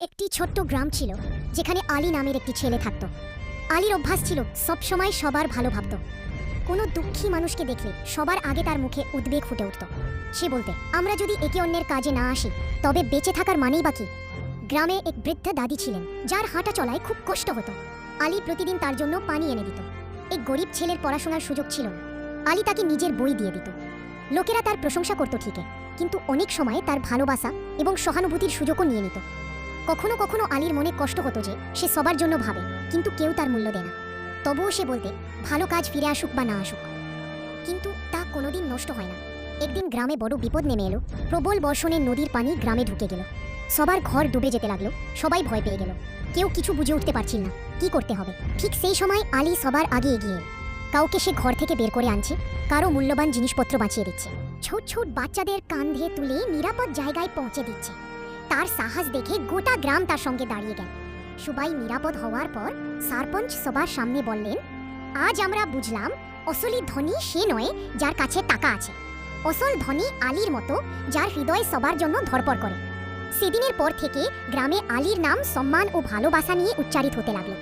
একটি ছোট্ট গ্রাম ছিল যেখানে আলী নামের একটি ছেলে থাকত। আলীর অভ্যাস ছিল সবসময় সবার ভালো ভাবত। কোনো দুঃখী মানুষকে দেখলে সবার আগে তার মুখে উদ্বেগ ফুটে উঠত। সে বলতে, আমরা যদি একে অন্যের কাজে না আসি তবে বেঁচে থাকার মানেই বা কি। গ্রামে এক বৃদ্ধা দাদি ছিলেন যার হাঁটা চলায় খুব কষ্ট হতো। আলী প্রতিদিন তার জন্য পানি এনে দিত। এক গরিব ছেলের পড়াশোনার সুযোগ ছিল না। আলী তাকে নিজের বই দিয়ে দিত। লোকেরা তার প্রশংসা করত ঠিকই, কিন্তু অনেক সময় তার ভালোবাসা এবং সহানুভূতির সুযোগও নিয়ে নিত। কখনো কখনো আলীর মনে কষ্ট হতো যে সে সবার জন্য ভাবে, কিন্তু কেউ তার মূল্য দেয় না। তবুও সে বলতে, ভালো কাজ ফিরে আসুক বা না আসুক। কিন্তু তা কোনোদিন নষ্ট হয় না। একদিন গ্রামে বড় বিপদ নেমে এলো। প্রবল বর্ষণে নদীর পানি গ্রামে ঢুকে গেল। সবার ঘর ডুবে যেতে লাগলো। সবাই ভয় পেয়ে গেল। কেউ কিছু বুঝে উঠতে পারছিল না কি করতে হবে। ঠিক সেই সময় আলী সবার আগে এগিয়ে এলো। কাউকে সে ঘর থেকে বের করে আনছে, কারো মূল্যবান জিনিসপত্র বাঁচিয়ে দিচ্ছে। ছোট ছোট বাচ্চাদের কাঁধে তুলে নিরাপদ জায়গায় পৌঁছে দিচ্ছে। তার সাহস দেখে গোটা গ্রাম তার সঙ্গে দাঁড়িয়ে গেল। সবাই নিরাপদ হওয়ার পর সরপঞ্চ সবার সামনে বললেন, আজ আমরা বুঝলাম আসলি ধনী সে নয় যার কাছে টাকা আছে। আসল ধনী আলীর মতো, যার হৃদয় সবার জন্য ধড়পড় করে। সেদিনের পর থেকে গ্রামে আলীর নাম সম্মান ও ভালোবাসা নিয়ে উচ্চারিত হতে লাগলো।